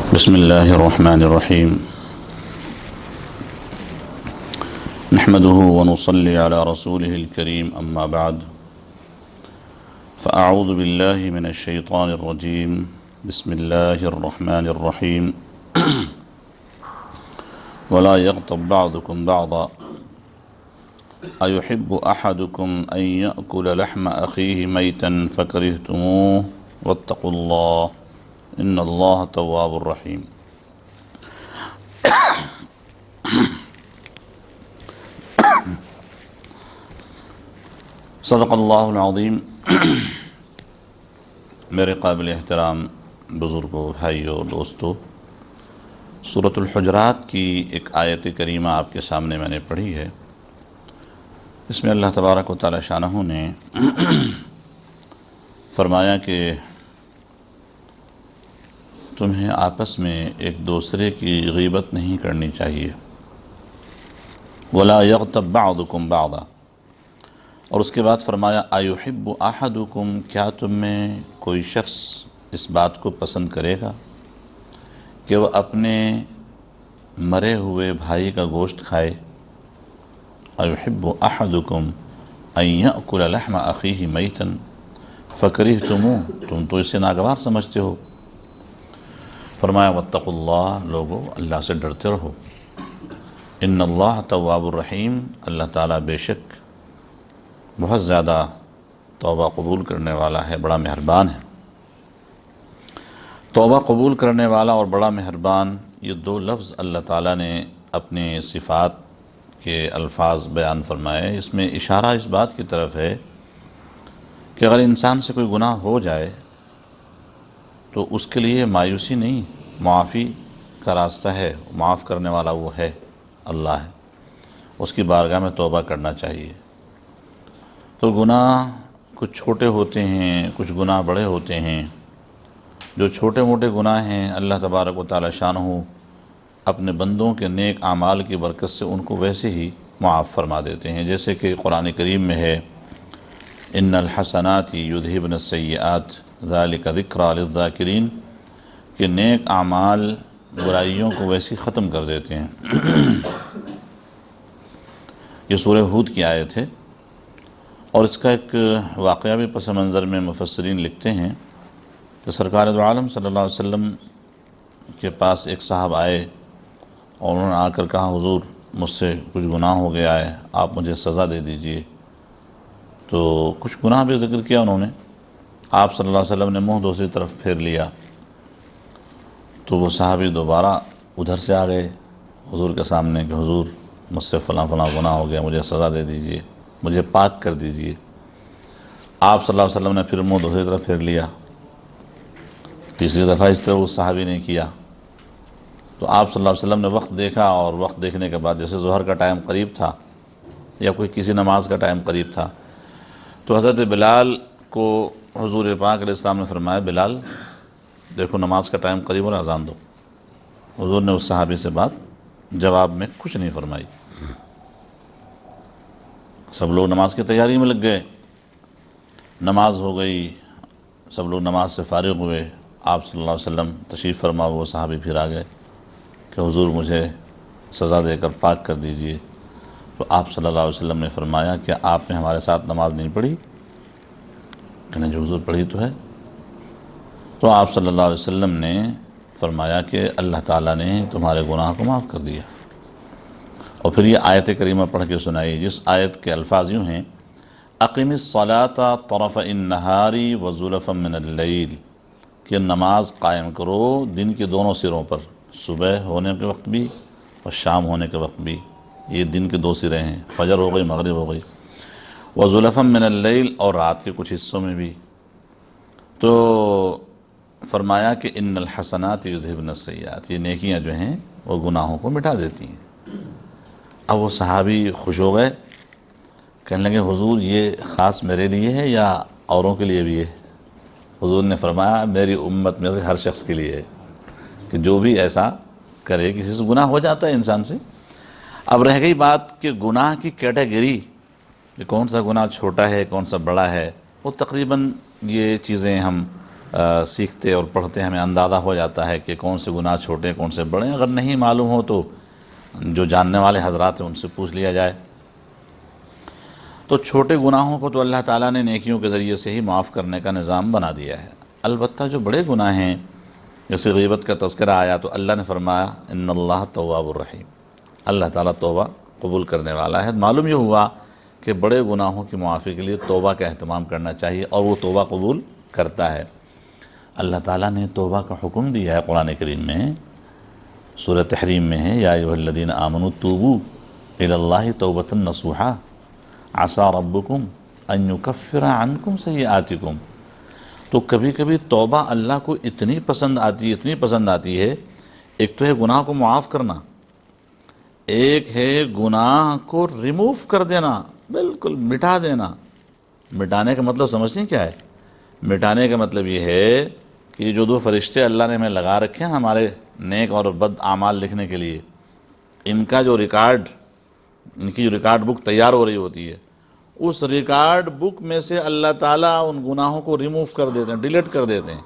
بسم الله الرحمن الرحيم. نحمده ونصلي على رسوله الكريم، أما بعد، فأعوذ بالله من الشيطان الرجيم. بسم الله الرحمن الرحيم. ولا يغتب بعضكم بعضا أيحب أحدكم أن يأكل لحم أخيه ميتا فكرهتموه واتقوا الله إن الله تواب الرحيم. صدق اللہ العظیم. میرے قابل احترام بزرگوں، بھائیوں، دوستوں، سورۃ الحجرات کی ایک آیت کریمہ آپ کے سامنے میں نے پڑھی ہے. اس میں اللہ تبارک و تعالی شانہ نے فرمایا کہ تمہیں آپس میں ایک دوسرے کی غیبت نہیں کرنی چاہیے. وَلَا يَغْتَبْ بَعْضُكُمْ بَعْضًا، اور اس کے بعد فرمایا أَيُحِبُّ أَحَدُكُمْ، کیا تم میں کوئی شخص اس بات کو پسند کرے گا کہ وہ اپنے مرے ہوئے بھائی کا گوشت کھائے. أَيُحِبُّ أَحَدُكُمْ أَن يَأْكُلَ لَحْمَ أَخِيهِ مَيْتًا فَكَرِهْتُمُوهُ، تم تو اسے ناگوار سمجھتے ہو. فرمایا واتقوا اللہ، لوگو اللہ سے ڈرتے رہو. ان اللہ تواب الرحیم، اللہ تعالیٰ بے شک بہت زیادہ توبہ قبول کرنے والا ہے، بڑا مہربان ہے. توبہ قبول کرنے والا اور بڑا مہربان، یہ دو لفظ اللہ تعالیٰ نے اپنے صفات کے الفاظ بیان فرمائے. اس میں اشارہ اس بات کی طرف ہے کہ اگر انسان سے کوئی گناہ ہو جائے تو اس کے لیے مایوسی نہیں، معافی کا راستہ ہے. معاف کرنے والا وہ ہے، اللہ ہے. اس کی بارگاہ میں توبہ کرنا چاہیے. تو گناہ کچھ چھوٹے ہوتے ہیں، کچھ گناہ بڑے ہوتے ہیں. جو چھوٹے موٹے گناہ ہیں، اللہ تبارک و تعالی شانہ اپنے بندوں کے نیک اعمال کی برکت سے ان کو ویسے ہی معاف فرما دیتے ہیں. جیسے کہ قرآن کریم میں ہے ان الحسنات یذہبن السیئات ذالک ذکریٰ للذاکرین، کہ نیک اعمال برائیوں کو ویسے ختم کر دیتے ہیں. یہ سورہ ہود کی آیت ہے، اور اس کا ایک واقعہ بھی پس منظر میں مفسرین لکھتے ہیں کہ سرکار دو عالم صلی اللہ علیہ وسلم کے پاس ایک صاحب آئے اور انہوں نے آ کر کہا حضور مجھ سے کچھ گناہ ہو گیا ہے، آپ مجھے سزا دے دیجئے. تو کچھ گناہ بھی ذکر کیا انہوں نے. آپ صلی اللہ علیہ وسلم نے منہ دوسری طرف پھیر لیا. تو وہ صحابی دوبارہ ادھر سے آ گئے حضور کے سامنے کہ حضور مجھ سے فلاں فلاں گناہ ہو گیا، مجھے سزا دے دیجئے، مجھے پاک کر دیجئے. آپ صلی اللہ علیہ وسلم نے پھر منہ دوسری طرف پھیر لیا. تیسری دفعہ اس طرح اس صحابی نے کیا. تو آپ صلی اللہ علیہ وسلم نے وقت دیکھا، اور وقت دیکھنے کے بعد جیسے ظہر کا ٹائم قریب تھا یا کوئی کسی نماز کا ٹائم قریب تھا، تو حضرت بلال کو حضور پاک علیہ السلام نے فرمایا بلال دیکھو نماز کا ٹائم قریب اور اذان دو. حضور نے اس صحابی سے بات جواب میں کچھ نہیں فرمائی. سب لوگ نماز کی تیاری میں لگ گئے. نماز ہو گئی، سب لوگ نماز سے فارغ ہوئے. آپ صلی اللہ علیہ وسلم تشریف فرما، وہ صحابی پھر آ گئے کہ حضور مجھے سزا دے کر پاک کر دیجئے. تو آپ صلی اللہ علیہ وسلم نے فرمایا کہ آپ نے ہمارے ساتھ نماز نہیں پڑھی؟ کہنے جو حضور پڑھی تو ہے. تو آپ صلی اللہ علیہ وسلم نے فرمایا کہ اللہ تعالیٰ نے تمہارے گناہ کو معاف کر دیا. اور پھر یہ آیت کریمہ پڑھ کے سنائی، جس آیت کے الفاظ یوں ہیں اقم الصلاۃ طرفی النہار وزلفا من اللیل، کہ نماز قائم کرو دن کے دونوں سروں پر، صبح ہونے کے وقت بھی اور شام ہونے کے وقت بھی. یہ دن کے دو سرے ہیں، فجر ہو گئی، مغرب ہو گئی. وزلفا من اللیل، اور رات کے کچھ حصوں میں بھی. تو فرمایا کہ ان الحسنات یذہبن السیئات، یہ نیکیاں جو ہیں وہ گناہوں کو مٹا دیتی ہیں. اب وہ صحابی خوش ہو گئے، کہنے لگے حضور یہ خاص میرے لیے ہے یا اوروں کے لیے بھی ہے؟ حضور نے فرمایا میری امت میں سے ہر شخص کے لیے ہے، کہ جو بھی ایسا کرے. کسی سے گناہ ہو جاتا ہے انسان سے. اب رہ گئی بات کہ گناہ کی کیٹیگری، کہ کون سا گناہ چھوٹا ہے کون سا بڑا ہے. وہ تقریباً یہ چیزیں ہم سیکھتے اور پڑھتے ہمیں اندازہ ہو جاتا ہے کہ کون سے گناہ چھوٹے کون سے بڑے ہیں۔ اگر نہیں معلوم ہو تو جو جاننے والے حضرات ہیں ان سے پوچھ لیا جائے۔ تو چھوٹے گناہوں کو تو اللہ تعالیٰ نے نیکیوں کے ذریعے سے ہی معاف کرنے کا نظام بنا دیا ہے۔ البتہ جو بڑے گناہ ہیں، جیسے غیبت کا تذکرہ آیا تو اللہ نے فرمایا ان اللہ تواب الرحیم، اللہ تعالیٰ توبہ قبول کرنے والا ہے۔ معلوم یہ ہوا کہ بڑے گناہوں کی معافی کے لیے توبہ کا اہتمام کرنا چاہیے، اور وہ توبہ قبول کرتا ہے۔ اللہ تعالیٰ نے توبہ کا حکم دیا ہے قرآن کریم میں، سورہ تحریم میں ہے، یا ایھا الذین آمنوا توبوا الی اللہ توبۃ نصوحا عسیٰ ربکم ان یکفر عنکم سیئاتکم۔ تو کبھی کبھی توبہ اللہ کو اتنی پسند آتی ہے، ایک تو ہے گناہ کو معاف کرنا، ایک ہے گناہ کو ریموو کر دینا، بالکل مٹا دینا۔ مٹانے کا مطلب سمجھتے ہیں کیا ہے؟ مٹانے کا مطلب یہ ہے کہ جو دو فرشتے اللہ نے ہمیں لگا رکھے ہیں ہمارے نیک اور بد اعمال لکھنے کے لیے، ان کی جو ریکارڈ بک تیار ہو رہی ہوتی ہے، اس ریکارڈ بک میں سے اللہ تعالیٰ ان گناہوں کو ریموو کر دیتے ہیں، ڈیلیٹ کر دیتے ہیں۔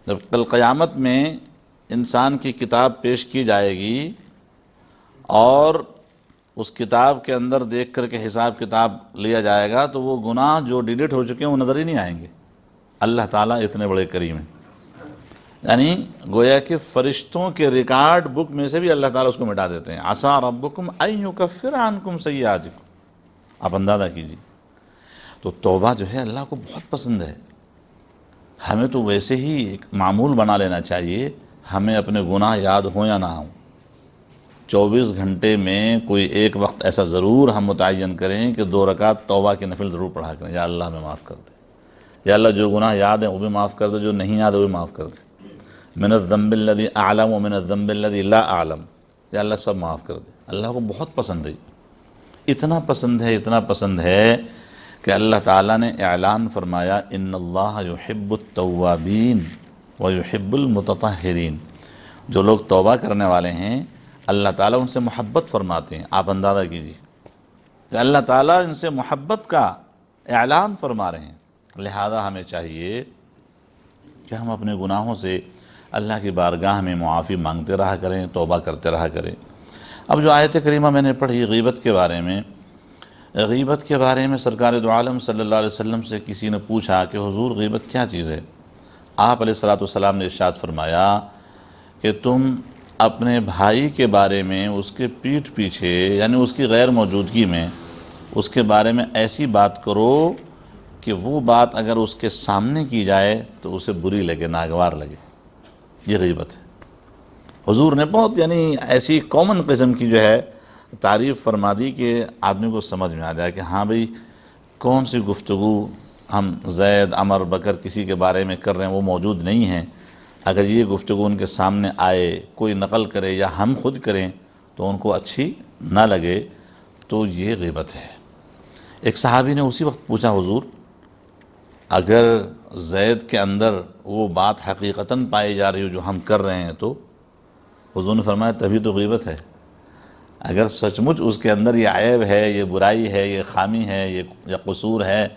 جب کل قیامت میں انسان کی کتاب پیش کی جائے گی اور اس کتاب کے اندر دیکھ کر کے حساب کتاب لیا جائے گا تو وہ گناہ جو ڈیلیٹ ہو چکے ہیں وہ نظر ہی نہیں آئیں گے۔ اللہ تعالیٰ اتنے بڑے کریم ہیں، یعنی گویا کہ فرشتوں کے ریکارڈ بک میں سے بھی اللہ تعالیٰ اس کو مٹا دیتے ہیں۔ عسیٰ ربکم ان یکفر عنکم سیئاتکم، آپ اندازہ کیجیے۔ تو توبہ جو ہے اللہ کو بہت پسند ہے۔ ہمیں تو ویسے ہی ایک معمول بنا لینا چاہیے، ہمیں اپنے گناہ یاد ہوں یا نہ ہوں، 24 گھنٹے میں کوئی ایک وقت ایسا ضرور ہم متعین کریں کہ 2 رکعت توبہ کی نفل ضرور پڑھا کریں۔ یا اللہ ہمیں معاف کر دے، یا اللہ جو گناہ یاد ہیں وہ بھی معاف کر دے، جو نہیں یاد ہے وہ بھی معاف کر دے۔ من الذنب الذی اعلم ومن الذنب الذی لا اعلم، یا اللہ سب معاف کر دے۔ اللہ کو بہت پسند ہے، اتنا پسند ہے کہ اللہ تعالیٰ نے اعلان فرمایا ان اللہ یحب التوابین ویحب المتطہرین۔ جو لوگ توبہ کرنے والے ہیں اللہ تعالیٰ ان سے محبت فرماتے ہیں۔ آپ اندازہ کیجیے کہ اللہ تعالیٰ ان سے محبت کا اعلان فرما رہے ہیں۔ لہذا ہمیں چاہیے کہ ہم اپنے گناہوں سے اللہ کی بارگاہ میں معافی مانگتے رہا کریں، توبہ کرتے رہا کریں۔ اب جو آیت کریمہ میں نے پڑھی غیبت کے بارے میں سرکار دو عالم صلی اللہ علیہ وسلم سے کسی نے پوچھا کہ حضور غیبت کیا چیز ہے؟ آپ علیہ الصلوۃ نے ارشاد فرمایا کہ تم اپنے بھائی کے بارے میں اس کے پیٹھ پیچھے، یعنی اس کی غیر موجودگی میں اس کے بارے میں ایسی بات کرو کہ وہ بات اگر اس کے سامنے کی جائے تو اسے بری لگے، ناگوار لگے۔ یہ غیبت ہے۔ حضور نے بہت یعنی ایسی کامن قسم کی جو ہے تعریف فرما دی کہ آدمی کو سمجھ میں آ جائے کہ ہاں بھئی کون سی گفتگو ہم زید، عمر، بکر کسی کے بارے میں کر رہے ہیں، وہ موجود نہیں ہیں، اگر یہ گفتگو ان کے سامنے آئے، کوئی نقل کرے یا ہم خود کریں تو ان کو اچھی نہ لگے، تو یہ غیبت ہے۔ ایک صحابی نے اسی وقت پوچھا حضور اگر زید کے اندر وہ بات حقیقتاً پائی جا رہی ہو جو ہم کر رہے ہیں تو؟ حضور نے فرمایا تبھی تو غیبت ہے۔ اگر سچ مچ اس کے اندر یہ عیب ہے، یہ برائی ہے، یہ خامی ہے، یہ قصور ہے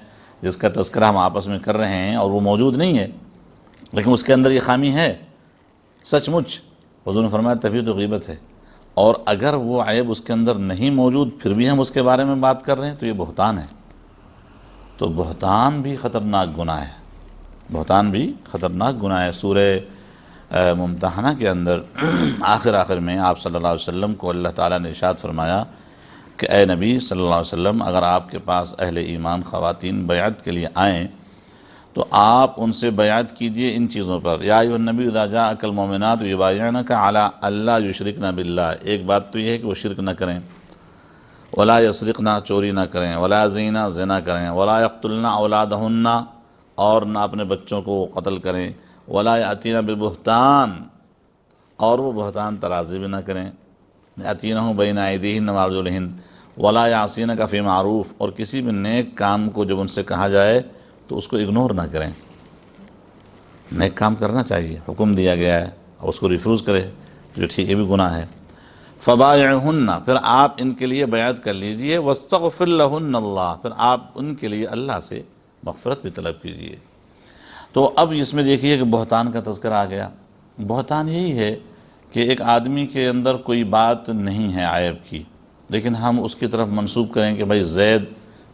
جس کا تذکرہ ہم آپس میں کر رہے ہیں اور وہ موجود نہیں ہے، لیکن اس کے اندر یہ خامی ہے سچ مچ، حضور نے فرمایا تبھی تو غیبت ہے۔ اور اگر وہ عیب اس کے اندر نہیں موجود پھر بھی ہم اس کے بارے میں بات کر رہے ہیں تو یہ بہتان ہے۔ تو بہتان بھی خطرناک گناہ ہے۔ سورہ ممتحنہ کے اندر آخر میں آپ صلی اللہ علیہ وسلم کو اللہ تعالیٰ نے ارشاد فرمایا کہ اے نبی صلی اللہ علیہ وسلم اگر آپ کے پاس اہل ایمان خواتین بیعت کے لیے آئیں تو آپ ان سے بیعت کیجئے ان چیزوں پر۔ یا ایھا النبی اذا جاءک المؤمنات یبایعنک علی الا یشرکن باللہ، ایک بات تو یہ ہے کہ وہ شرک نہ کریں، ولا یسرقن، چوری نہ کریں، ولا یزنین، زنا کریں، ولا یقتلن اولادہن، اور نہ اپنے بچوں کو قتل کریں، ولا یأتین ببہتان، اور وہ بہتان ترازی بھی نہ کریں، یأتینہ بین ایدیہن وارجلہن، ولا یعصینک فی معروف، اور کسی بھی نیک کام کو جب ان سے کہا جائے تو اس کو اگنور نہ کریں۔ نیک کام کرنا چاہیے، حکم دیا گیا ہے، اور اس کو ریفیوز کرے تو ٹھیک، یہ بھی گناہ ہے۔ فبایعہن، پھر آپ ان کے لیے بیعت کر لیجئے، واستغفر لہن اللہ، پھر آپ ان کے لیے اللہ سے مغفرت بھی طلب کیجئے۔ تو اب اس میں دیکھیے کہ بہتان کا تذکرہ آ گیا۔ بہتان یہی ہے کہ ایک آدمی کے اندر کوئی بات نہیں ہے عیب کی، لیکن ہم اس کی طرف منسوب کریں کہ بھائی زید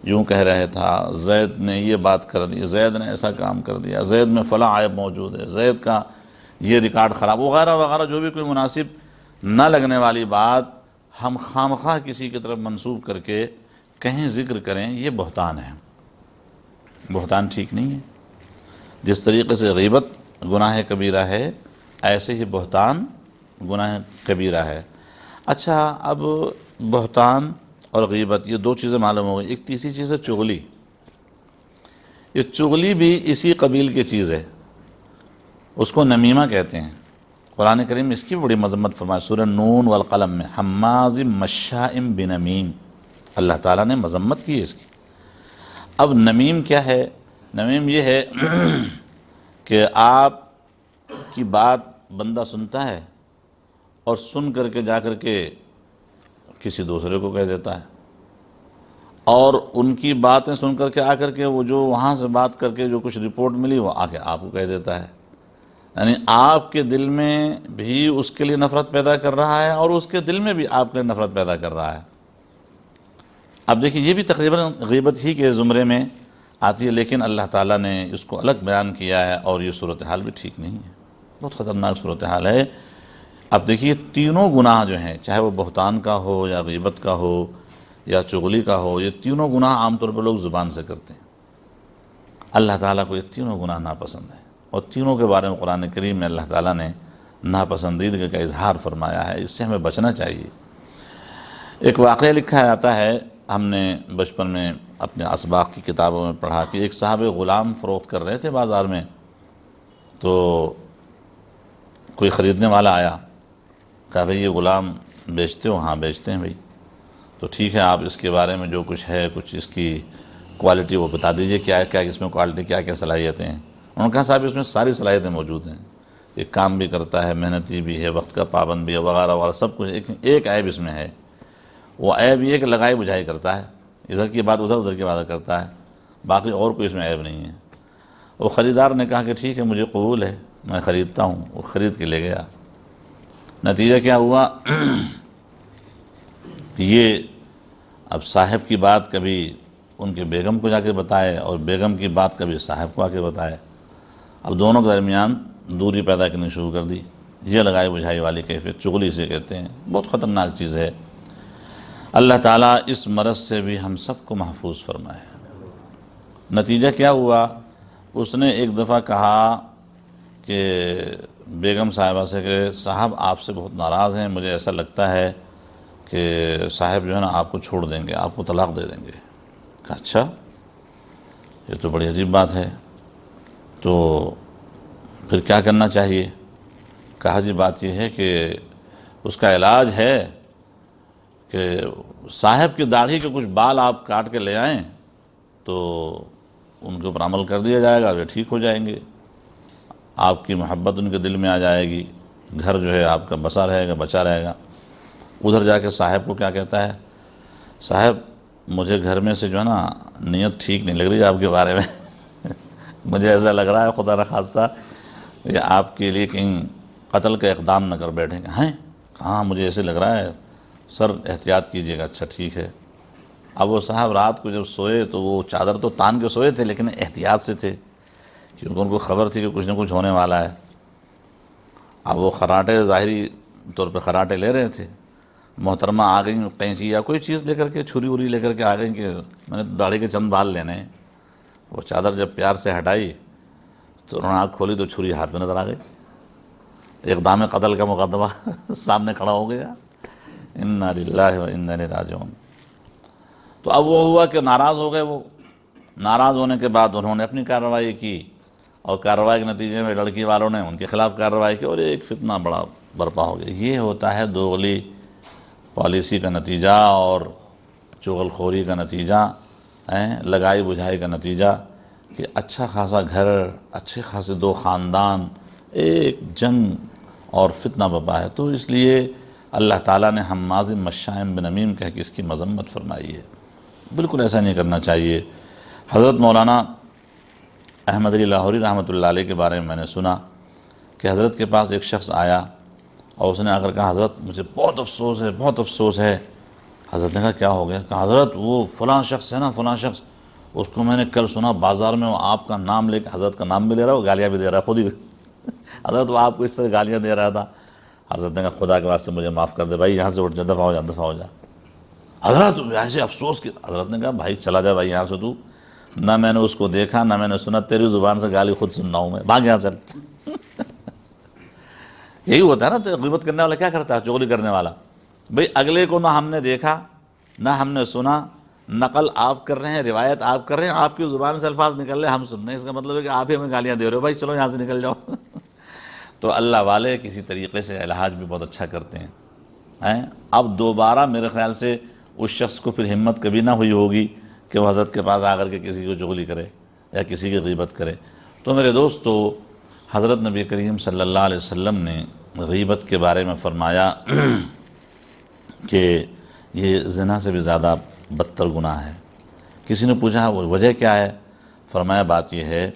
یوں کہہ رہے تھا، زید نے یہ بات کر دی، زید نے ایسا کام کر دیا، زید میں فلاں عیب موجود ہے، زید کا یہ ریکارڈ خراب، وغیرہ وغیرہ، جو بھی کوئی مناسب نہ لگنے والی بات ہم خامخواہ کسی کی طرف منسوب کر کے کہیں ذکر کریں، یہ بہتان ہے۔ بہتان ٹھیک نہیں ہے۔ جس طریقے سے غیبت گناہ کبیرہ ہے، ایسے ہی بہتان گناہ کبیرہ ہے۔ اچھا، اب بہتان اور غیبت یہ دو چیزیں معلوم ہو گئی، ایک تیسری چیز ہے چغلی۔ یہ چغلی بھی اسی قبیل کی چیز ہے، اس کو نمیمہ کہتے ہیں۔ قرآن کریم اس کی بڑی مذمت فرمائے سورہ نون والقلم میں، حماز مشاء بنمیم، اللہ تعالیٰ نے مذمت کی ہے اس کی۔ اب نمیم کیا ہے؟ نمیم یہ ہے کہ آپ کی بات بندہ سنتا ہے اور سن کر کے جا کر کے کسی دوسرے کو کہہ دیتا ہے، اور ان کی باتیں سن کر کے آ کر کے وہ جو وہاں سے بات کر کے جو کچھ رپورٹ ملی وہ آ کے آپ کو کہہ دیتا ہے، یعنی آپ کے دل میں بھی اس کے لیے نفرت پیدا کر رہا ہے اور اس کے دل میں بھی آپ کے لیے نفرت پیدا کر رہا ہے۔ اب دیکھیں یہ بھی تقریباً غیبت ہی کے زمرے میں آتی ہے، لیکن اللہ تعالیٰ نے اس کو الگ بیان کیا ہے، اور یہ صورتحال بھی ٹھیک نہیں ہے، بہت خطرناک صورتحال ہے۔ اب دیکھیے تینوں گناہ جو ہیں، چاہے وہ بہتان کا ہو یا غیبت کا ہو یا چغلی کا ہو، یہ تینوں گناہ عام طور پر لوگ زبان سے کرتے ہیں۔ اللہ تعالیٰ کو یہ تینوں گناہ ناپسند ہیں، اور تینوں کے بارے میں قرآن کریم میں اللہ تعالیٰ نے ناپسندیدگی کا اظہار فرمایا ہے، اس سے ہمیں بچنا چاہیے۔ ایک واقعہ لکھا جاتا ہے، ہم نے بچپن میں اپنے اسباق کی کتابوں میں پڑھا کہ ایک صاحب غلام فروخت کر رہے تھے بازار میں، تو کوئی خریدنے والا آیا، کہا بھئی یہ غلام بیچتے ہو؟ ہاں بیچتے ہیں بھئی۔ تو ٹھیک ہے، آپ اس کے بارے میں جو کچھ ہے، کچھ اس کی کوالٹی وہ بتا دیجئے، کیا کیا اس میں کوالٹی، کیا کیا صلاحیتیں ہیں۔ انہوں نے کہا صاحب اس میں ساری صلاحیتیں موجود ہیں، یہ کام بھی کرتا ہے، محنتی بھی ہے، وقت کا پابند بھی ہے، وغیرہ وغیرہ سب کچھ، ایک عیب اس میں ہے، وہ عیب یہ کہ لگائی بجھائی کرتا ہے، ادھر کی بات ادھر، ادھر کی بات کرتا ہے، باقی اور کوئی اس میں عیب نہیں ہے۔ وہ خریدار نے کہا کہ ٹھیک ہے مجھے قبول ہے، میں خریدتا ہوں۔ وہ خرید کے لے گیا۔ نتیجہ کیا ہوا؟ یہ اب صاحب کی بات کبھی ان کے بیگم کو جا کے بتائے، اور بیگم کی بات کبھی صاحب کو آ کے بتائے، اب دونوں کے درمیان دوری پیدا کرنی شروع کر دی۔ یہ لگائی بجھائی والی کیفیت چغلی سے کہتے ہیں، بہت خطرناک چیز ہے۔ اللہ تعالیٰ اس مرض سے بھی ہم سب کو محفوظ فرمائے۔ نتیجہ کیا ہوا؟ اس نے ایک دفعہ کہا کہ بیگم صاحبہ سے کہ صاحب آپ سے بہت ناراض ہیں، مجھے ایسا لگتا ہے کہ صاحب جو ہے نا آپ کو چھوڑ دیں گے، آپ کو طلاق دے دیں گے۔ کہا اچھا، یہ تو بڑی عجیب بات ہے، تو پھر کیا کرنا چاہیے؟ کہا جی بات یہ ہے کہ اس کا علاج ہے کہ صاحب کی داڑھی کے کچھ بال آپ کاٹ کے لے آئیں تو ان کے اوپر عمل کر دیا جائے گا، وہ ٹھیک ہو جائیں گے، آپ کی محبت ان کے دل میں آ جائے گی، گھر جو ہے آپ کا بسا رہے گا، بچا رہے گا۔ ادھر جا کے صاحب کو کیا کہتا ہے؟ صاحب مجھے گھر میں سے جو ہے نا نیت ٹھیک نہیں لگ رہی آپ کے بارے میں مجھے ایسا لگ رہا ہے خدا نخواستہ یہ آپ کے لیے کہیں قتل کا اقدام نہ کر بیٹھیں گے۔ ہیں کہاں، مجھے ایسے لگ رہا ہے سر، احتیاط کیجئے گا۔ اچھا ٹھیک ہے۔ اب وہ صاحب رات کو جب سوئے تو وہ چادر تو تان کے سوئے تھے، لیکن احتیاط سے تھے، کیونکہ ان کو خبر تھی کہ کچھ نہ کچھ ہونے والا ہے۔ اب وہ خراٹے ظاہری طور پہ خراٹے لے رہے تھے، محترمہ آ گئیں قینچی یا کوئی چیز لے کر کے، چھری وری لے کر کے آ گئیں کہ میں نے داڑھی کے چند بال لینے ہیں۔ وہ چادر جب پیار سے ہٹائی تو انہوں نے آنکھ کھولی تو چھری ہاتھ میں نظر آ گئی، اقدام قتل کا مقدمہ سامنے کھڑا ہو گیا۔ انا للہ و انا الیہ راجعون۔ تو اب وہ ہوا کہ ناراض ہو گئے، وہ ناراض ہونے کے بعد انہوں نے اپنی کارروائی کی، اور کارروائی کے نتیجے میں لڑکی والوں نے ان کے خلاف کارروائی کی، اور ایک فتنہ بڑا برپا ہو گیا۔ یہ ہوتا ہے دوغلی پالیسی کا نتیجہ اور چغل خوری کا نتیجہ، لگائی بجھائی کا نتیجہ، کہ اچھا خاصا گھر، اچھے خاصے دو خاندان، ایک جنگ اور فتنہ برپا ہے۔ تو اس لیے اللہ تعالیٰ نے حماز مشاء بنمیم کہہ کے اس کی مذمت فرمائی ہے، بالکل ایسا نہیں کرنا چاہیے۔ حضرت مولانا احمد علی لاہوری رحمۃ اللہ علیہ کے بارے میں نے سنا کہ حضرت کے پاس ایک شخص آیا اور اس نے آ کر کہا حضرت مجھے بہت افسوس ہے، بہت افسوس ہے۔ حضرت نے کہا کیا ہو گیا؟ کہا حضرت وہ فلاں شخص ہے نا، فلاں شخص، اس کو میں نے کل سنا بازار میں وہ آپ کا نام لے کے، حضرت کا نام بھی لے رہا ہے، وہ گالیاں بھی دے رہا ہے خود ہی حضرت وہ آپ کو اس طرح گالیاں دے رہا تھا۔ حضرت نے کہا خدا کے واسطے مجھے معاف کر دے بھائی، یہاں سے اٹھ جا، دفع ہو جا، دفع ہو جا۔ حضرت ایسے افسوس کی، حضرت نے کہا بھائی چلا جا بھائی یہاں سے، تو نہ میں نے اس کو دیکھا نہ میں نے سنا، تیری زبان سے گالی خود سن رہا ہوں میں، بھاگ یہاں چل۔ یہی ہوتا ہے نا، تو غیبت کرنے والا کیا کرتا ہے، چغلی کرنے والا، بھئی اگلے کو نہ ہم نے دیکھا نہ ہم نے سنا، نقل آپ کر رہے ہیں، روایت آپ کر رہے ہیں، آپ کی زبان سے الفاظ نکل رہے ہیں، ہم سن رہے ہیں، اس کا مطلب ہے کہ آپ ہی ہمیں گالیاں دے رہے ہو، بھائی چلو یہاں سے نکل جاؤ۔ تو اللہ والے کسی طریقے سے علاج بھی بہت اچھا کرتے ہیں۔ اب دوبارہ میرے خیال سے اس شخص کو پھر ہمت کبھی نہ ہوئی ہوگی کہ وہ حضرت کے پاس آ کر کے کسی کو چغلی کرے یا کسی کی غیبت کرے۔ تو میرے دوستو، حضرت نبی کریم صلی اللہ علیہ وسلم نے غیبت کے بارے میں فرمایا کہ یہ زنا سے بھی زیادہ بدتر گناہ ہے۔ کسی نے پوچھا وجہ کیا ہے؟ فرمایا بات یہ ہے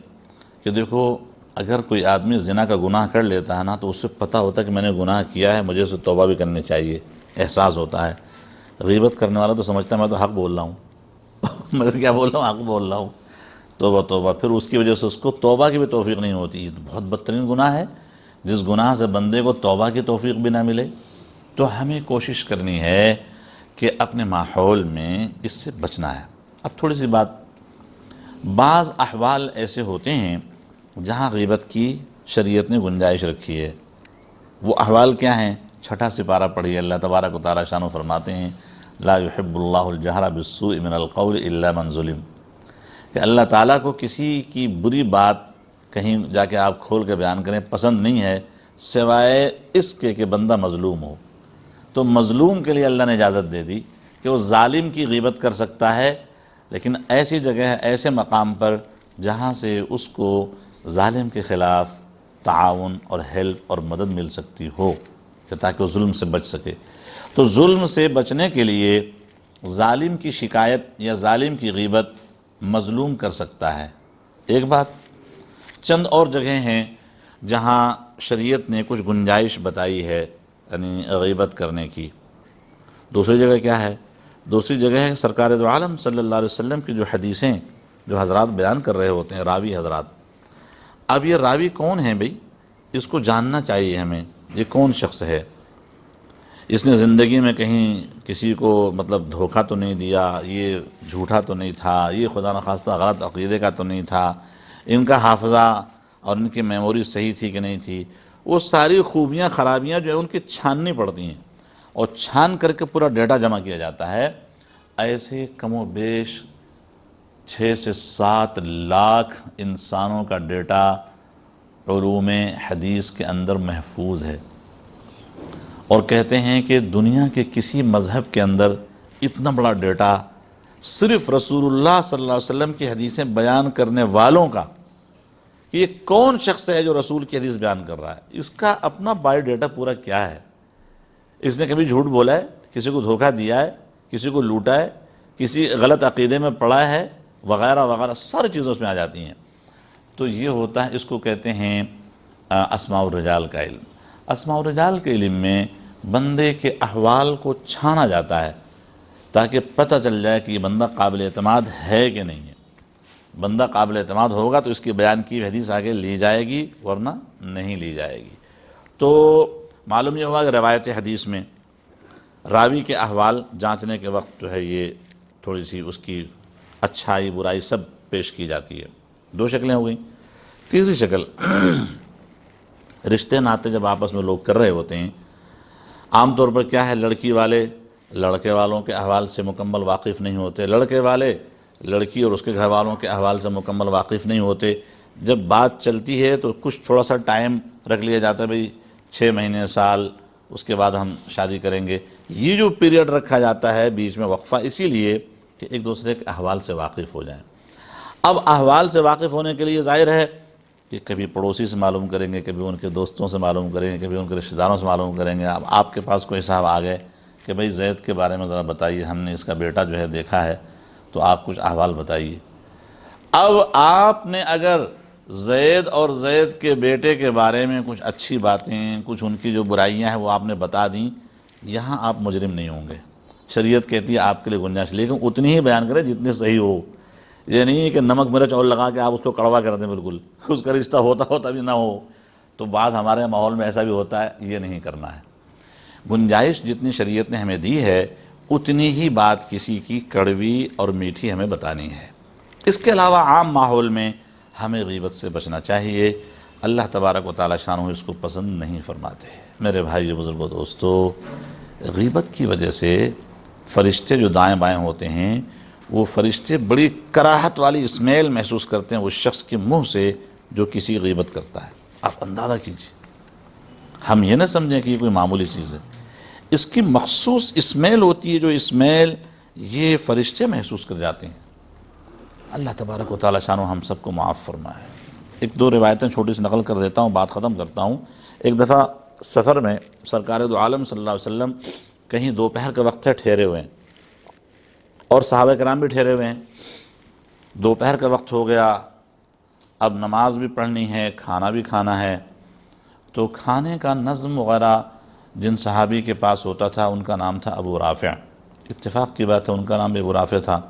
کہ دیکھو، اگر کوئی آدمی زنا کا گناہ کر لیتا ہے نا، تو اس سے پتہ ہوتا ہے کہ میں نے گناہ کیا ہے، مجھے اسے توبہ بھی کرنی چاہیے، احساس ہوتا ہے۔ غیبت کرنے والا تو سمجھتا ہے میں تو حق بول رہا ہوں میں کیا بول رہا ہوں، حق بول رہا ہوں، توبہ توبہ، پھر اس کی وجہ سے اس کو توبہ کی بھی توفیق نہیں ہوتی۔ یہ تو بہت بدترین گناہ ہے، جس گناہ سے بندے کو توبہ کی توفیق بھی نہ ملے۔ تو ہمیں کوشش کرنی ہے کہ اپنے ماحول میں اس سے بچنا ہے۔ اب تھوڑی سی بات، بعض احوال ایسے ہوتے ہیں جہاں غیبت کی شریعت نے گنجائش رکھی ہے۔ وہ احوال کیا ہیں؟ چھٹا سپارہ پڑھیے، اللہ تبارک و تعالیٰ شانو فرماتے ہیں لا يحب اللہ الجہر بالسوء من القول الا من ظلم، کہ اللہ تعالیٰ کو کسی کی بری بات کہیں جا کے آپ کھول کے بیان کریں پسند نہیں ہے، سوائے اس کے کہ بندہ مظلوم ہو۔ تو مظلوم کے لیے اللہ نے اجازت دے دی کہ وہ ظالم کی غیبت کر سکتا ہے، لیکن ایسی جگہ، ایسے مقام پر جہاں سے اس کو ظالم کے خلاف تعاون اور ہیلپ اور مدد مل سکتی ہو، کہ تاکہ وہ ظلم سے بچ سکے۔ تو ظلم سے بچنے کے لیے ظالم کی شکایت یا ظالم کی غیبت مظلوم کر سکتا ہے، ایک بات۔ چند اور جگہیں ہیں جہاں شریعت نے کچھ گنجائش بتائی ہے یعنی غیبت کرنے کی۔ دوسری جگہ کیا ہے؟ دوسری جگہ ہے سرکار دو عالم صلی اللہ علیہ وسلم کی جو حدیثیں جو حضرات بیان کر رہے ہوتے ہیں، راوی حضرات۔ اب یہ راوی کون ہیں بھئی؟ اس کو جاننا چاہیے ہمیں، یہ کون شخص ہے؟ اس نے زندگی میں کہیں کسی کو مطلب دھوکہ تو نہیں دیا، یہ جھوٹا تو نہیں تھا، یہ خدا نخواستہ غلط عقیدے کا تو نہیں تھا، ان کا حافظہ اور ان کی میموری صحیح تھی کہ نہیں تھی۔ وہ ساری خوبیاں خرابیاں جو ہیں ان کی چھاننی پڑتی ہیں، اور چھان کر کے پورا ڈیٹا جمع کیا جاتا ہے۔ ایسے کم و بیش 6 سے 7 لاکھ انسانوں کا ڈیٹا علوم حدیث کے اندر محفوظ ہے، اور کہتے ہیں کہ دنیا کے کسی مذہب کے اندر اتنا بڑا ڈیٹا صرف رسول اللہ صلی اللہ علیہ وسلم کی حدیثیں بیان کرنے والوں کا، کہ یہ کون شخص ہے جو رسول کی حدیث بیان کر رہا ہے، اس کا اپنا بایو ڈیٹا پورا کیا ہے، اس نے کبھی جھوٹ بولا ہے، کسی کو دھوکہ دیا ہے، کسی کو لوٹا ہے، کسی غلط عقیدے میں پڑا ہے، وغیرہ وغیرہ، ساری چیزیں اس میں آ جاتی ہیں۔ تو یہ ہوتا ہے، اس کو کہتے ہیں اسماء الرجال کا علم۔ اسماء الرجال کے علم میں بندے کے احوال کو چھانا جاتا ہے تاکہ پتہ چل جائے کہ یہ بندہ قابل اعتماد ہے کہ نہیں ہے۔ بندہ قابل اعتماد ہوگا تو اس کی بیان کی حدیث آگے لی جائے گی، ورنہ نہیں لی جائے گی۔ تو معلوم یہ ہوا کہ روایت حدیث میں راوی کے احوال جانچنے کے وقت جو ہے یہ تھوڑی سی اس کی اچھائی برائی سب پیش کی جاتی ہے۔ 2 شکلیں ہو گئیں۔ تیسری شکل، رشتے ناتے جب آپس میں لوگ کر رہے ہوتے ہیں، عام طور پر کیا ہے، لڑکی والے لڑکے والوں کے احوال سے مکمل واقف نہیں ہوتے، لڑکے والے لڑکی اور اس کے گھر والوں کے احوال سے مکمل واقف نہیں ہوتے۔ جب بات چلتی ہے تو کچھ تھوڑا سا ٹائم رکھ لیا جاتا ہے، بھئی 6 مہینے سال، اس کے بعد ہم شادی کریں گے۔ یہ جو پیریڈ رکھا جاتا ہے بیچ میں وقفہ، اسی لیے کہ ایک دوسرے کے احوال سے واقف ہو جائیں۔ اب احوال سے واقف ہونے کے لیے ظاہر ہے کہ کبھی پڑوسی سے معلوم کریں گے، کبھی ان کے دوستوں سے معلوم کریں گے، کبھی ان کے رشتہ داروں سے معلوم کریں گے۔ اب آپ کے پاس کوئی صاحب آ گئے کہ بھئی زید کے بارے میں ذرا بتائیے، ہم نے اس کا بیٹا جو ہے دیکھا ہے، تو آپ کچھ احوال بتائیے۔ اب آپ نے اگر زید اور زید کے بیٹے کے بارے میں کچھ اچھی باتیں، کچھ ان کی جو برائیاں ہیں وہ آپ نے بتا دیں، یہاں آپ مجرم نہیں ہوں گے۔ شریعت کہتی ہے آپ کے لیے گنجائش، لیکن اتنی ہی بیان کریں جتنی صحیح ہو۔ یہ نہیں ہے کہ نمک مرچ اور لگا کے آپ اس کو کڑوا کر دیں، بالکل اس کا رشتہ ہوتا بھی نہ ہو۔ تو بعض ہمارے ماحول میں ایسا بھی ہوتا ہے، یہ نہیں کرنا ہے۔ گنجائش جتنی شریعت نے ہمیں دی ہے اتنی ہی بات کسی کی کڑوی اور میٹھی ہمیں بتانی ہے۔ اس کے علاوہ عام ماحول میں ہمیں غیبت سے بچنا چاہیے۔ اللہ تبارک و تعالیٰ شانہ اس کو پسند نہیں فرماتے۔ میرے بھائی بزرگ و دوستو، غیبت کی وجہ سے فرشتے جو دائیں بائیں ہوتے ہیں وہ فرشتے بڑی کراہت والی اسمیل محسوس کرتے ہیں اس شخص کے منہ سے جو کسی غیبت کرتا ہے۔ آپ اندازہ کیجئے، ہم یہ نہ سمجھیں کہ یہ کوئی معمولی چیز ہے، اس کی مخصوص اسمیل ہوتی ہے جو اسمیل یہ فرشتے محسوس کر جاتے ہیں۔ اللہ تبارک و تعالیٰ شانہ ہم سب کو معاف فرمائے۔ ایک دو روایتیں چھوٹی سی نقل کر دیتا ہوں، بات ختم کرتا ہوں۔ ایک دفعہ سفر میں سرکار دو عالم صلی اللہ علیہ وسلم کہیں دوپہر کا وقت ہے، ٹھہرے ہوئے ہیں اور صحابہ کرام بھی ٹھہرے ہوئے ہیں۔ دوپہر کا وقت ہو گیا، اب نماز بھی پڑھنی ہے، کھانا بھی کھانا ہے۔ تو کھانے کا نظم وغیرہ جن صحابی کے پاس ہوتا تھا ان کا نام تھا ابو رافع۔ اتفاق کی بات ہے ان کا نام بھی ابو رافع تھا۔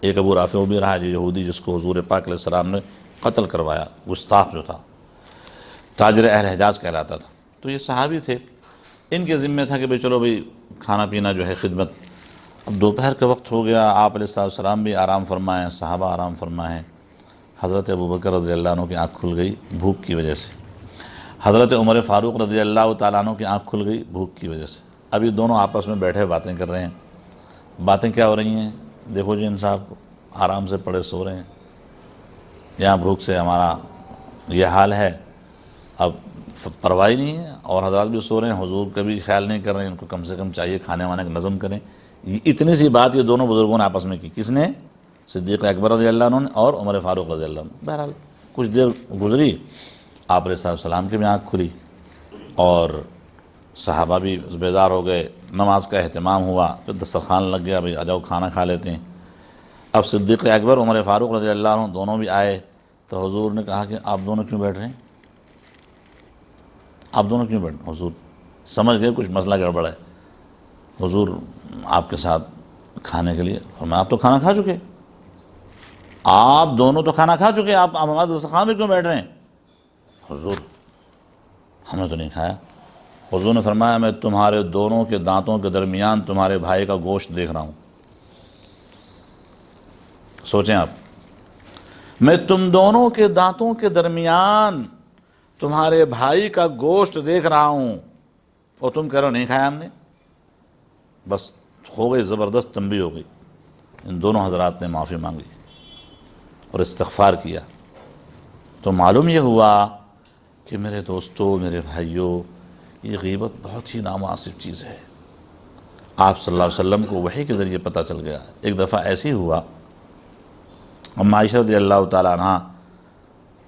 ایک ابو رافع وہ بھی رہا جو یہودی جس کو حضور پاک علیہ السلام نے قتل کروایا، گستاخ جو تھا، تاجر اہل حجاز کہلاتا تھا۔ تو یہ صحابی تھے، ان کے ذمہ تھا کہ بھئی چلو بھئی کھانا پینا جو ہے خدمت۔ اب دوپہر کا وقت ہو گیا، آپ علیہ السلام بھی آرام فرمائیں، صحابہ آرام فرمائیں۔ حضرت ابوبکر رضی اللہ عنہ کی آنکھ کھل گئی بھوک کی وجہ سے، حضرت عمر فاروق رضی اللہ تعالیٰ عنہ کی آنکھ کھل گئی بھوک کی وجہ سے۔ اب یہ دونوں آپس میں بیٹھے باتیں کر رہے ہیں۔ باتیں کیا ہو رہی ہیں؟ دیکھو جی ان صاحب کو آرام سے پڑے سو رہے ہیں، یہاں بھوک سے ہمارا یہ حال ہے، اب پرواہ نہیں ہے، اور حضرات بھی سو رہے ہیں، حضور کا بھی خیال نہیں کر رہے ہیں، ان کو کم سے کم چاہیے کھانے وانے کا نظم کریں۔ اتنی سی بات یہ دونوں بزرگوں نے آپس میں کی، کس نے؟ صدیق اکبر رضی اللہ عنہ اور عمر فاروق رضی اللہ عنہ۔ بہرحال کچھ دیر گزری، آپ علیہ السلام کی بھی آنکھ کھلی اور صحابہ بھی بیدار ہو گئے، نماز کا اہتمام ہوا، پھر دسترخوان لگ گیا، بھئی آ جاؤ کھانا کھا لیتے ہیں۔ اب صدیق اکبر عمر فاروق رضی اللہ عنہ دونوں بھی آئے تو حضور نے کہا کہ آپ دونوں کیوں بیٹھ رہے ہیں؟ آپ دونوں کیوں بیٹھ رہے ہیں؟ حضور سمجھ گئے کچھ مسئلہ گڑبڑ ہے۔ حضور آپ کے ساتھ کھانے کے لیے، فرمایا آپ تو کھانا کھا چکے، آپ دونوں تو کھانا کھا چکے، آپ ہمارے دسترخوان میں کیوں بیٹھ رہے ہیں؟ حضور ہم نے تو نہیں کھایا۔ حضور نے فرمایا میں تمہارے دونوں کے دانتوں کے درمیان تمہارے بھائی کا گوشت دیکھ رہا ہوں۔ سوچیں آپ، میں تم دونوں کے دانتوں کے درمیان تمہارے بھائی کا گوشت دیکھ رہا ہوں اور تم کہہ رہے ہو نہیں کھایا ہم نے۔ بس ہو گئی، زبردست تنبیہ ہو گئی۔ ان دونوں حضرات نے معافی مانگی اور استغفار کیا۔ تو معلوم یہ ہوا کہ میرے دوستو، میرے بھائیو، یہ غیبت بہت ہی نامناسب چیز ہے۔ آپ صلی اللہ علیہ وسلم کو وحی کے ذریعے پتہ چل گیا۔ ایک دفعہ ایسے ہی ہوا، ام عائشہ رضی اللہ تعالیٰ عنہ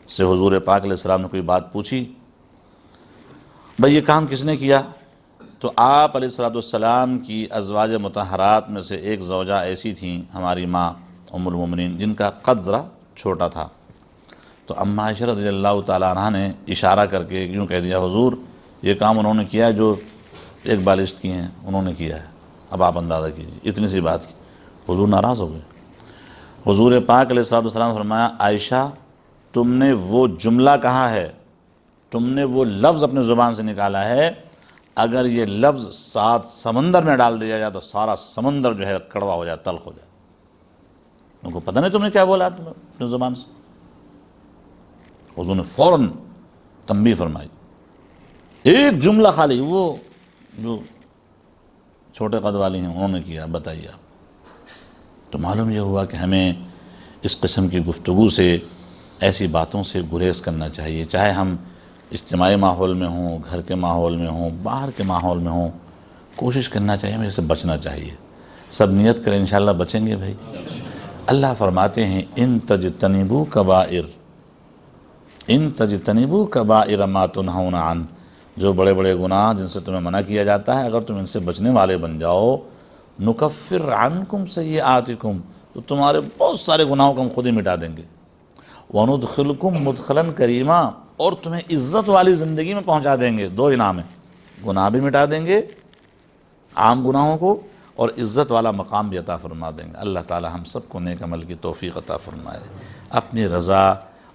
سے حضور پاک علیہ السلام نے کوئی بات پوچھی، بھئی یہ کام کس نے کیا؟ تو آپ علیہ السلام کی ازواج مطہرات میں سے ایک زوجہ ایسی تھیں، ہماری ماں ام المومنین، جن کا قد ذرا چھوٹا تھا۔ تو ام عائشہ رضی اللہ تعالیٰ عنہ نے اشارہ کر کے یوں کہہ دیا، حضور یہ کام انہوں نے کیا ہے جو ایک بالشت کی ہیں انہوں نے کیا ہے۔ اب آپ اندازہ کیجیے، اتنی سی بات کی، حضور ناراض ہو گئے۔ حضور پاک علیہ السلام فرمایا، عائشہ تم نے وہ جملہ کہا ہے، تم نے وہ لفظ اپنے زبان سے نکالا ہے، اگر یہ لفظ 7 سمندر میں ڈال دیا جائے تو سارا سمندر جو ہے کڑوا ہو جائے، تلخ ہو جائے۔ ان کو پتہ نہیں تم نے کیا بولا اپنے زبان سے۔ حضور نے فوراً تنبیہ فرمائی، ایک جملہ خالی، وہ جو چھوٹے قد والی ہیں انہوں نے کیا، بتائیے آپ۔ تو معلوم یہ ہوا کہ ہمیں اس قسم کی گفتگو سے، ایسی باتوں سے گریز کرنا چاہیے، چاہے ہم اجتماعی ماحول میں ہوں، گھر کے ماحول میں ہوں، باہر کے ماحول میں ہوں، کوشش کرنا چاہیے، ہمیں اس سے بچنا چاہیے۔ سب نیت کریں انشاءاللہ بچیں گے بھائی۔ اللہ فرماتے ہیں ان تجتنبوا کبائر، ان تجتنبوا کبائر ما تنہون عنہ، جو بڑے بڑے گناہ جن سے تمہیں منع کیا جاتا ہے اگر تم ان سے بچنے والے بن جاؤ، نکفر عنکم سیئاتکم، تو تمہارے بہت سارے گناہوں کو ہم خود ہی مٹا دیں گے۔ وَنُدْخِلْكُمْ مُدْخَلًا کریما، اور تمہیں عزت والی زندگی میں پہنچا دیں گے۔ دو انعام ہیں، گناہ بھی مٹا دیں گے عام گناہوں کو، اور عزت والا مقام بھی عطا فرما دیں گے۔ اللہ تعالی ہم سب کو نیک عمل کی توفیق عطا فرمائے، اپنی رضا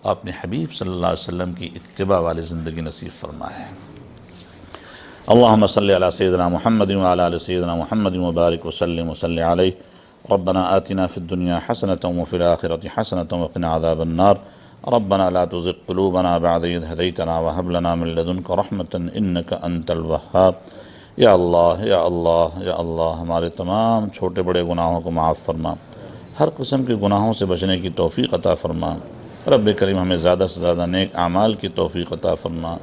اور اپنے حبیب صلی اللہ علیہ وسلم کی اتباع والی زندگی نصیب فرمائے۔ اللہم صلی علی سیدنا محمد وعلی آل سیدنا محمد وبارک وسلم وصلی علیہ۔ ربنا آتنا فی الدنیا حسنة وفی الآخرة حسنة وقنا عذاب النار۔ ربنا لا تزغ قلوبنا بعد إذ هديتنا وهب لنا من لدنك رحمة إنك أنت الوهاب۔ یا اللہ یا اللہ یا اللہ، ہمارے تمام چھوٹے بڑے گناہوں کو معاف فرما، ہر قسم کے گناہوں سے بچنے کی توفیق عطا فرما۔ رب کریم ہمیں زیادہ سے زیادہ نیک اعمال کی توفیق عطا فرما۔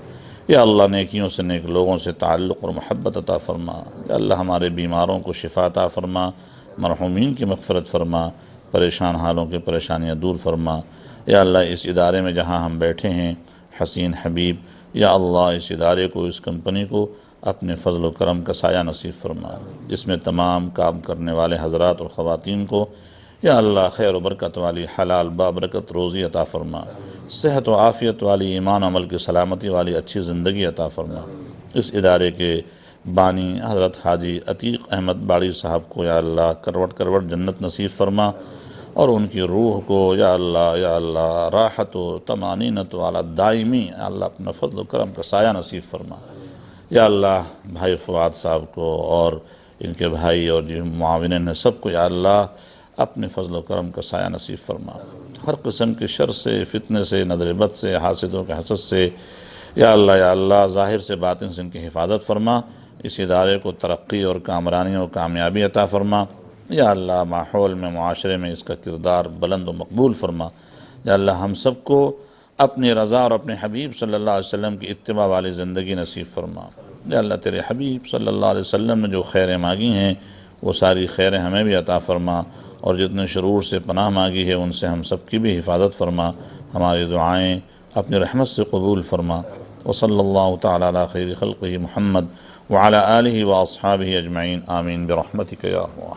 یا اللہ نیکیوں سے، نیک لوگوں سے تعلق اور محبت عطا فرما۔ یا اللہ ہمارے بیماروں کو شفا عطا فرما، مرحومین کی مغفرت فرما، پریشان حالوں کے پریشانیاں دور فرما۔ یا اللہ اس ادارے میں جہاں ہم بیٹھے ہیں حسین حبیب، یا اللہ اس ادارے کو، اس کمپنی کو اپنے فضل و کرم کا سایہ نصیب فرما۔ اس میں تمام کام کرنے والے حضرات اور خواتین کو یا اللہ خیر و برکت والی حلال بابرکت روزی عطا فرما، صحت و عافیت والی، ایمان و عمل کی سلامتی والی اچھی زندگی عطا فرما۔ اس ادارے کے بانی حضرت حاجی عتیق احمد باڑی صاحب کو یا اللہ کروٹ کروٹ جنت نصیب فرما، اور ان کی روح کو یا اللہ راحت و طمانینت والا دائمی یا اللہ اپنا فضل و کرم کا سایہ نصیب فرما۔ یا اللہ بھائی فواد صاحب کو اور ان کے بھائی اور جو معاونین ہیں سب کو یا اللہ اپنے فضل و کرم کا سایہ نصیب فرما، ہر قسم کے شر سے، فتنے سے، نظر بد سے، حاسدوں کے حسد سے یا اللہ ظاہر سے باطن سے ان کی حفاظت فرما۔ اس ادارے کو ترقی اور کامرانی اور کامیابی عطا فرما۔ یا اللہ ماحول میں، معاشرے میں اس کا کردار بلند و مقبول فرما۔ یا اللہ ہم سب کو اپنی رضا اور اپنے حبیب صلی اللہ علیہ وسلم کی اتباع والی زندگی نصیب فرما۔ یا اللہ تیرے حبیب صلی اللہ علیہ وسلم نے جو خیریں مانگی ہیں وہ ساری خیریں ہمیں بھی عطا فرما، اور جتنے شرور سے پناہ مانگی ہے ان سے ہم سب کی بھی حفاظت فرما، ہماری دعائیں اپنی رحمت سے قبول فرما۔ وصلی اللہ تعالی علی خیر خلقہ محمد وعلی آلہ واصحابہ اجمعین، آمین برحمتک یا اللہ۔